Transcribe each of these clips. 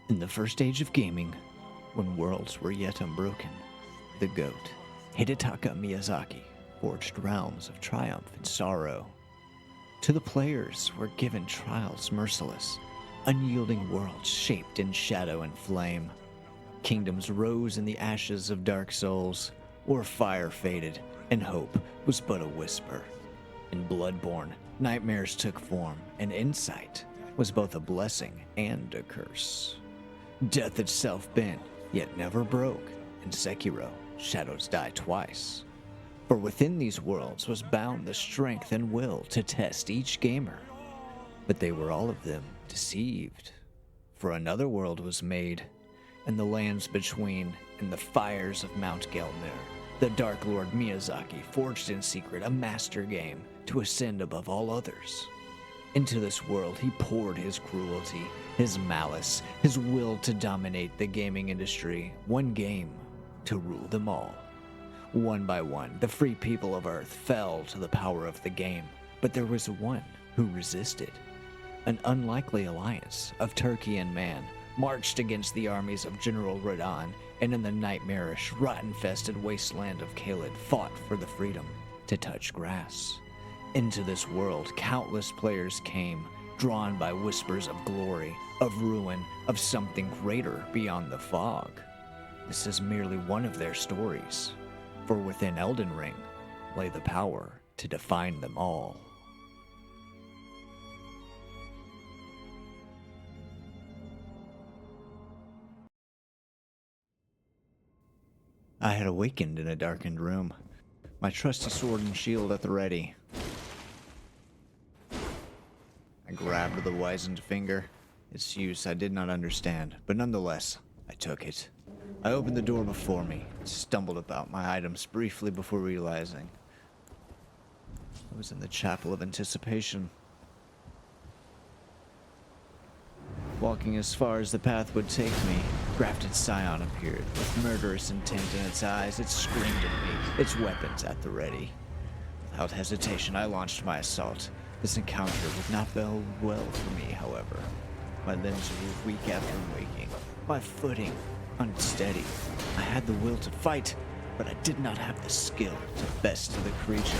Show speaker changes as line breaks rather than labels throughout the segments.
In the first age of gaming, when worlds were yet unbroken, the GOAT, Hidetaka Miyazaki, forged realms of triumph and sorrow. To the players were given trials merciless, unyielding worlds shaped in shadow and flame. Kingdoms rose in the ashes of dark souls, or fire faded, and hope was but a whisper. In Bloodborne, nightmares took form, and insight was both a blessing and a curse. Death itself bent, yet never broke. In Sekiro, shadows die twice. For within these worlds was bound the strength and will to test each gamer. But they were all of them deceived. For another world was made, and the lands between, in the fires of Mount Gelmir, the Dark Lord Miyazaki forged in secret a master game to ascend above all others. Into this world he poured his cruelty, his malice, his will to dominate the gaming industry, one game to rule them all. One by one, the free people of Earth fell to the power of the game, but there was one who resisted. An unlikely alliance of Turkey and man marched against the armies of General Radon, and in the nightmarish, rot-infested wasteland of Khalid fought for the freedom to touch grass. Into this world, countless players came, drawn by whispers of glory, of ruin, of something greater beyond the fog. This is merely one of their stories, for within Elden Ring lay the power to define them all. I had awakened in a darkened room, my trusty sword and shield at the ready. I grabbed the wizened finger. Its use I did not understand, but nonetheless, I took it. I opened the door before me, and stumbled about my items briefly before realizing I was in the Chapel of Anticipation. Walking as far as the path would take me, Grafted Scion appeared. With murderous intent in its eyes, it screamed at me, its weapons at the ready. Without hesitation, I launched my assault. This encounter would not bode well for me, however. My limbs grew weak after waking, my footing unsteady. I had the will to fight, but I did not have the skill to best the creature.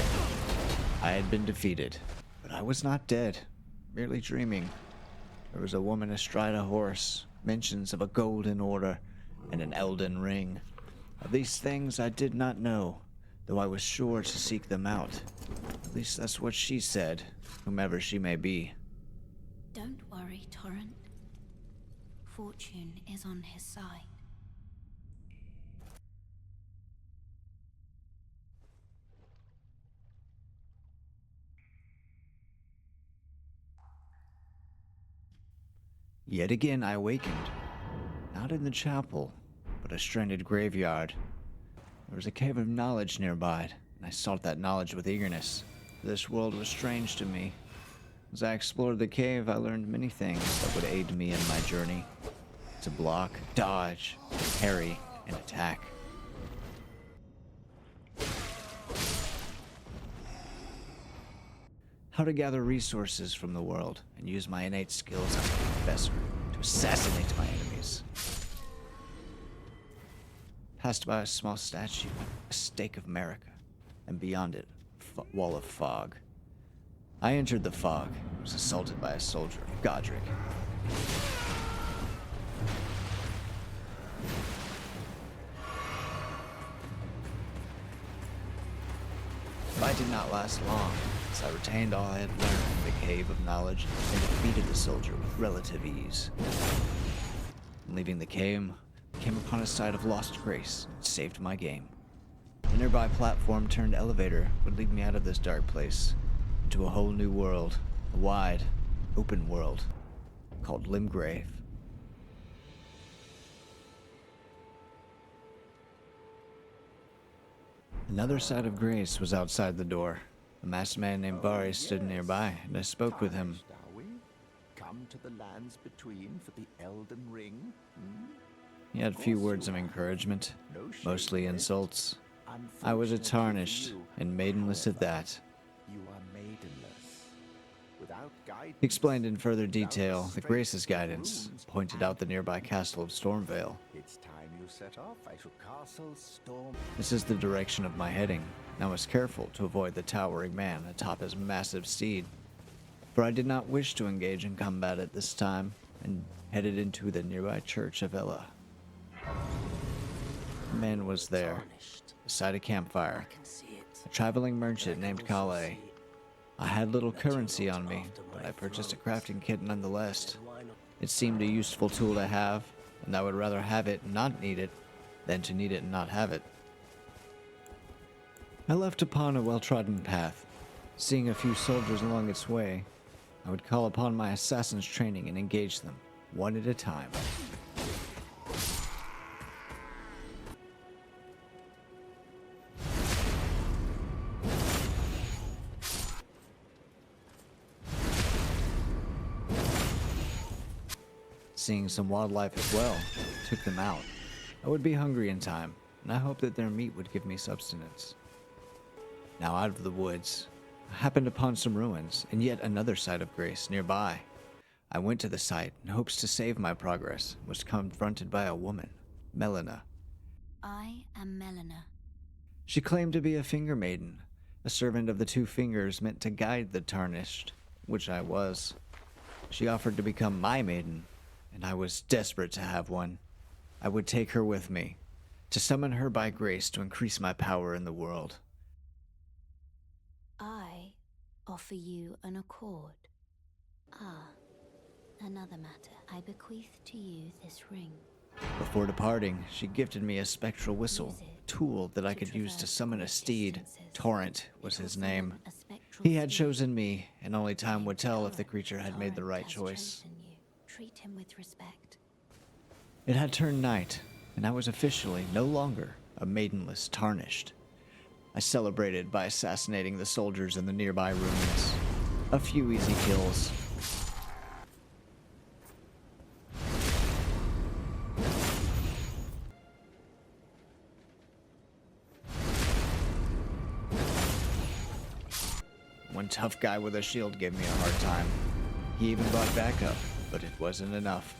I had been defeated, but I was not dead, merely dreaming. There was a woman astride a horse, mentions of a golden order, and an Elden ring. Of these things I did not know, though I was sure to seek them out. At least that's what she said, whomever she may be.
Don't worry, Torrent. Fortune is on his side.
Yet again I awakened, not in the chapel, but a stranded graveyard. There was a cave of knowledge nearby, and I sought that knowledge with eagerness. This world was strange to me. As I explored the cave, I learned many things that would aid me in my journey. To block, dodge, parry, and attack. How to gather resources from the world and use my innate skills as a professor to assassinate my enemies. Passed by a small statue, a stake of America, and beyond it, a wall of fog. I entered the fog and was assaulted by a soldier of Godric. The fight did not last long, as I retained all I had learned in the Cave of Knowledge and defeated the soldier with relative ease. Leaving the cave, I came upon a site of lost grace and saved my game. A nearby platform turned elevator would lead me out of this dark place into a whole new world, a wide, open world called Limgrave. Another side of grace was outside the door. A masked man named Bari stood nearby, and I spoke with him.
Come to the lands between for the Elden ring?
He had few words of encouragement, mostly insults. I was a tarnished and maidenless at that.
You are maidenless. Without guidance,
He explained in further
without
detail the
strength
Grace's
of
guidance,
runes,
pointed out the nearby castle of Stormvale.
it's time you set off. I shall castle Storm.
This is the direction of my heading, and I was careful to avoid the towering man atop his massive steed, for I did not wish to engage in combat at this time, and headed into the nearby church of Ella. A man was there, beside a campfire, a traveling merchant named Kale. I had little currency on me, but I purchased a crafting kit nonetheless. It seemed a useful tool to have, and I would rather have it and not need it, than to need it and not have it. I left upon a well-trodden path. Seeing a few soldiers along its way, I would call upon my assassin's training and engage them, one at a time. Seeing some wildlife as well, took them out. I would be hungry in time, and I hoped that their meat would give me subsistence. Now out of the woods, I happened upon some ruins, and yet another site of grace nearby. I went to the site in hopes to save my progress, and was confronted by a woman, Melina.
I am Melina.
She claimed to be a finger maiden, a servant of the two fingers meant to guide the tarnished, which I was. She offered to become my maiden, and I was desperate to have one. I would take her with me, to summon her by grace to increase my power in the world.
I offer you an accord. Ah, another matter. I bequeath to you this ring.
Before departing, she gifted me a spectral whistle, a tool that I could use to summon a steed. Torrent was his name. He had chosen me, and only time would tell if the creature had made the right choice.
Treat him with respect.
It had turned night, and I was officially no longer a maidenless tarnished. I celebrated by assassinating the soldiers in the nearby ruins. A few easy kills. One tough guy with a shield gave me a hard time. He even brought backup, but it wasn't enough.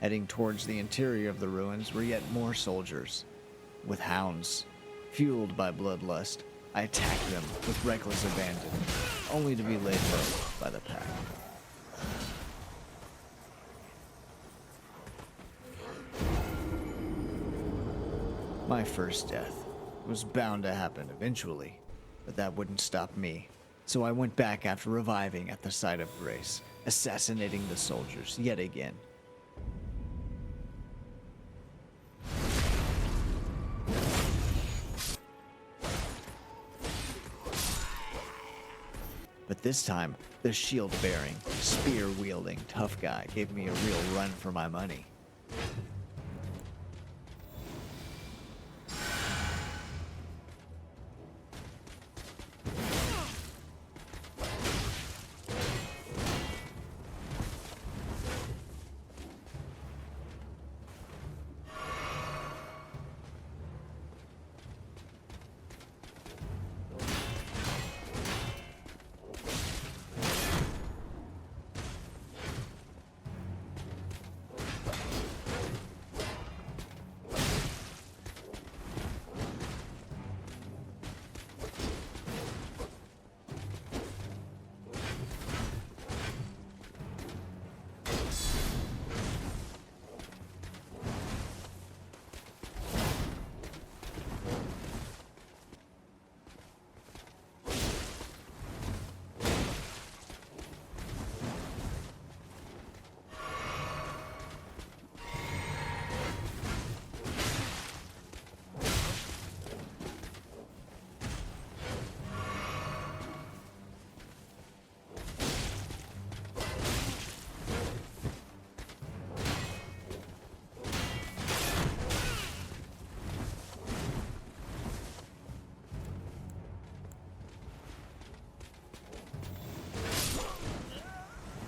Heading towards the interior of the ruins were yet more soldiers, with hounds. Fueled by bloodlust, I attacked them with reckless abandon, only to be laid low by the pack. My first death was bound to happen eventually, but that wouldn't stop me. So I went back after reviving at the site of grace, assassinating the soldiers yet again. But this time, the shield-bearing, spear-wielding tough guy gave me a real run for my money.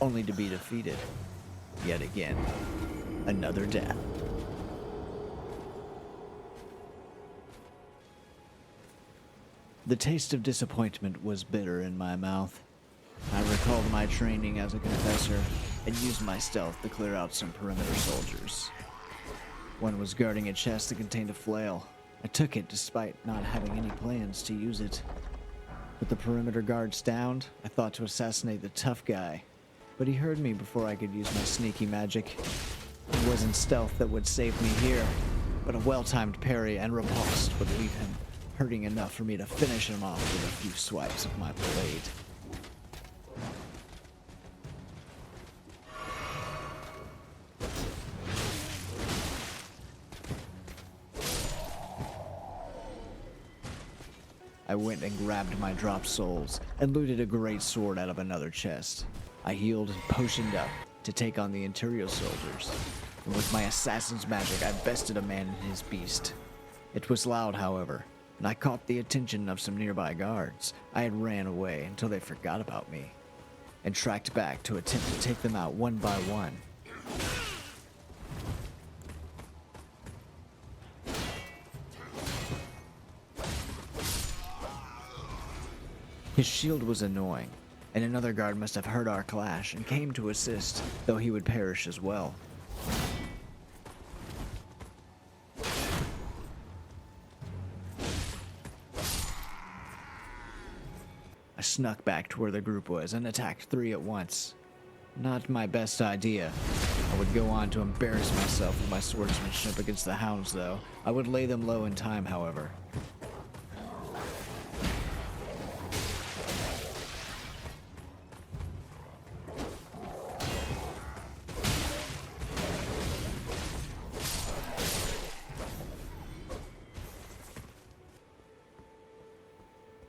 only to be defeated. Yet again, another death. The taste of disappointment was bitter in my mouth. I recalled my training as a confessor and used my stealth to clear out some perimeter soldiers. One was guarding a chest that contained a flail. I took it despite not having any plans to use it. With the perimeter guards downed, I thought to assassinate the tough guy, but he heard me before I could use my sneaky magic. It wasn't stealth that would save me here, but a well-timed parry and riposte would leave him hurting enough for me to finish him off with a few swipes of my blade. I went and grabbed my dropped souls and looted a great sword out of another chest. I healed and potioned up to take on the Interior soldiers, and with my assassin's magic I bested a man and his beast. It was loud, however, and I caught the attention of some nearby guards. I had ran away until they forgot about me, and tracked back to attempt to take them out one by one. His shield was annoying, and another guard must have heard our clash and came to assist, though he would perish as well. I snuck back to where the group was and attacked 3 at once. Not my best idea. I would go on to embarrass myself with my swordsmanship against the hounds, though. I would lay them low in time, however.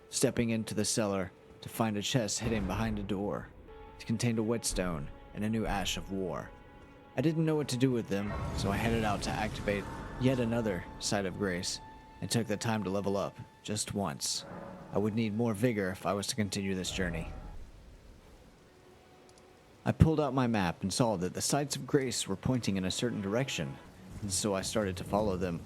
Stepping into the cellar to find a chest hidden behind a door. It contained a whetstone and a new ash of war. I didn't know what to do with them, so I headed out to activate yet another Site of Grace and took the time to level up just once. I would need more vigor if I was to continue this journey. I pulled out my map and saw that the Sites of Grace were pointing in a certain direction, and so I started to follow them.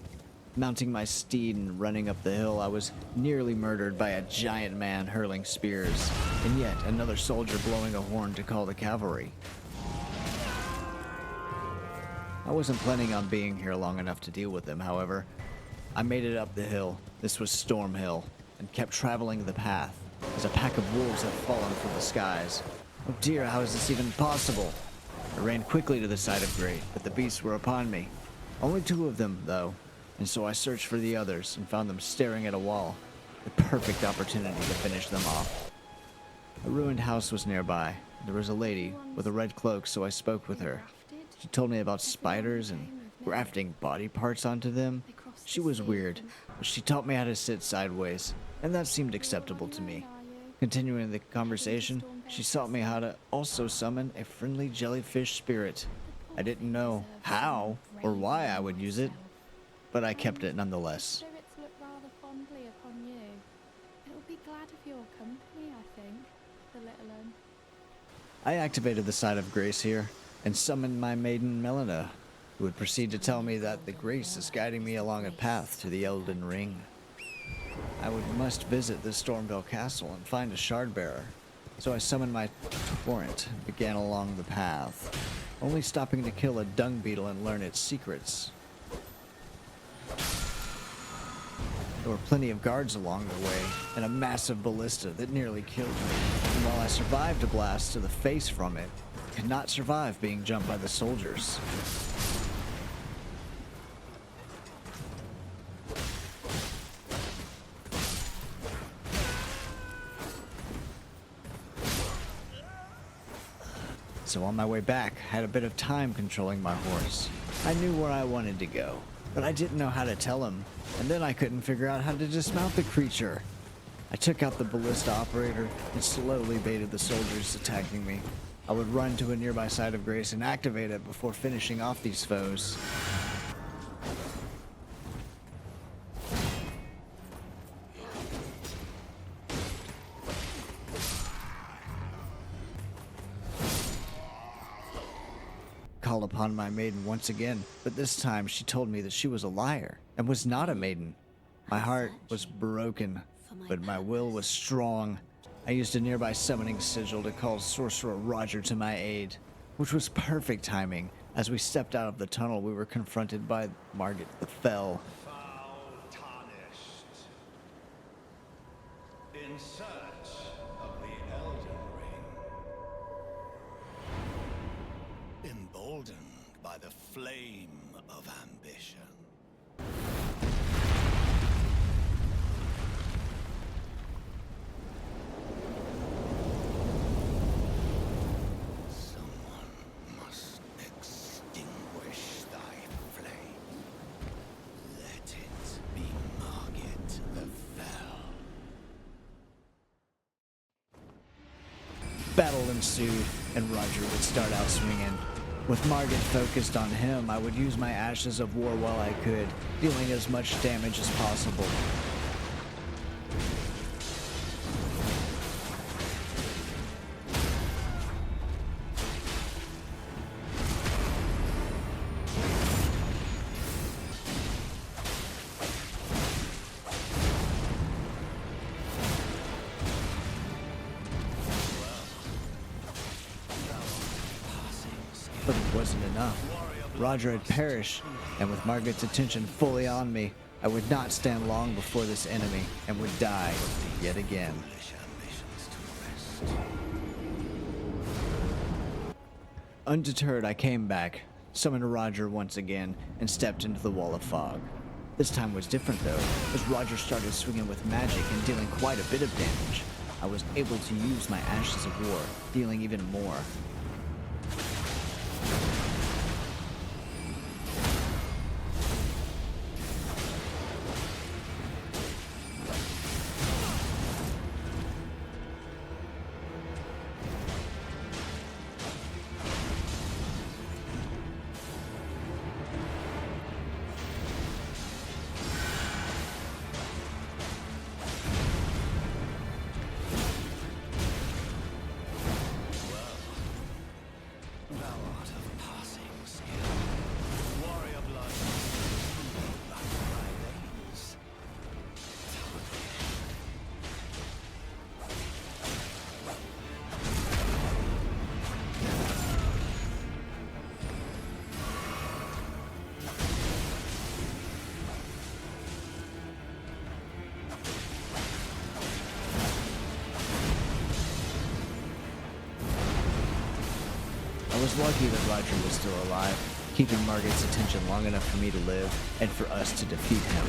Mounting my steed and running up the hill, I was nearly murdered by a giant man hurling spears, and yet another soldier blowing a horn to call the cavalry. I wasn't planning on being here long enough to deal with them, however. I made it up the hill, this was Storm Hill, and kept traveling the path, as a pack of wolves had fallen from the skies. Oh dear, how is this even possible? I ran quickly to the Site of Grace, but the beasts were upon me. Only 2 of them, though. And so I searched for the others and found them staring at a wall. The perfect opportunity to finish them off. A ruined house was nearby. There was a lady with a red cloak, so I spoke with her. She told me about spiders and grafting body parts onto them. She was weird, but she taught me how to sit sideways, and that seemed acceptable to me. Continuing the conversation, she taught me how to also summon a friendly jellyfish spirit. I didn't know how or why I would use it, but I kept it nonetheless.
Spirits look rather fondly upon you. It'll be glad of your company, I think, the little un.
I activated the Site of Grace here and summoned my maiden Melina, who would proceed to tell me that the Grace is guiding me along a path to the Elden Ring. I must visit the Stormvale Castle and find a shard bearer, so I summoned my torrent and began along the path, only stopping to kill a dung beetle and learn its secrets. There were plenty of guards along the way, and a massive ballista that nearly killed me. And while I survived a blast to the face from it, I could not survive being jumped by the soldiers. So on my way back, I had a bit of time controlling my horse. I knew where I wanted to go, but I didn't know how to tell him, and then I couldn't figure out how to dismount the creature. I took out the ballista operator and slowly baited the soldiers attacking me. I would run to a nearby Site of Grace and activate it before finishing off these foes. my maiden once again, but this time she told me that she was a liar and was not a maiden. My heart was broken, but my will was strong. I used a nearby summoning sigil to call Sorcerer Roger to my aid, which was perfect timing. As we stepped out of the tunnel, we were confronted by Margit the Fell.
Foul tarnished. In search of the Elden Ring. Emboldened by the flame of ambition. Someone must extinguish thy flame. Let it be Margit the Fell.
Battle ensued, and Roger would start out swinging. With Margit focused on him, I would use my Ashes of War while I could, dealing as much damage as possible. But it wasn't enough. Roger had perished, and with Margaret's attention fully on me, I would not stand long before this enemy and would die yet again. Undeterred, I came back, summoned Roger once again, and stepped into the wall of fog. This time was different though, as Roger started swinging with magic and dealing quite a bit of damage. I was able to use my Ashes of War, dealing even more. I was lucky that Roger was still alive, keeping Margaret's attention long enough for me to live and for us to defeat him.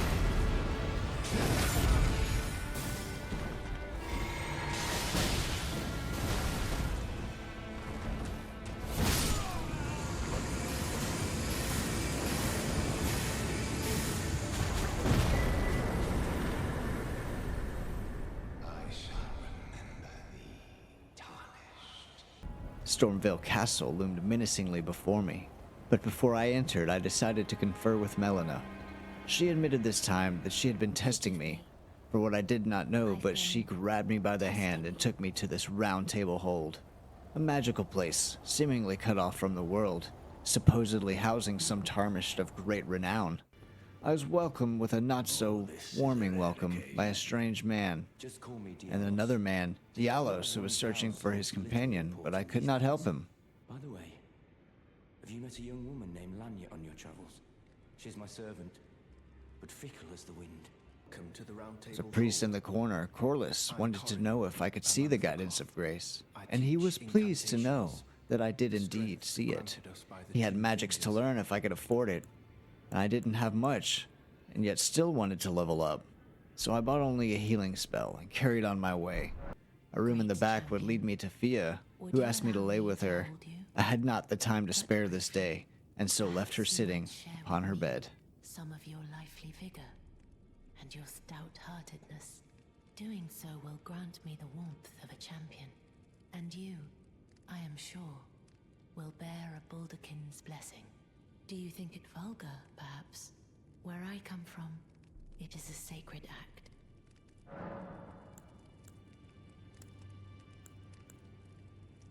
Stormvale Castle loomed menacingly before me, but before I entered, I decided to confer with Melina. She admitted this time that she had been testing me for what I did not know, but she grabbed me by the hand and took me to this round table hold, a magical place seemingly cut off from the world, supposedly housing some tarnished of great renown. I was welcomed with a not-so-warming welcome by a strange man, and another man, Dialos, who was searching for his companion, but I could not help him.
By the way, have you met a young woman named Lanya on your travels? She's my servant, but fickle as the wind.
Come to the round table.
The priest in the corner, Corliss, wanted to know if I could see the guidance of grace, and he was pleased to know that I did indeed see it. He had magics to learn if I could afford it. I didn't have much, and yet still wanted to level up, so I bought only a healing spell and carried on my way. A room in the back would lead me to Fia, who asked me to lay with her. I had not the time to spare this day, and so left her sitting upon her bed.
Some of your lively vigor and your stout-heartedness. Doing so will grant me the warmth of a champion, and you, I am sure, will bear a Baldakin's blessing. Do you think it vulgar, perhaps? Where I come from, it is a sacred act.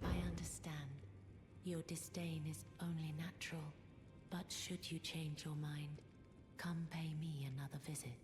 I understand. Your disdain is only natural. But should you change your mind, come pay me another visit.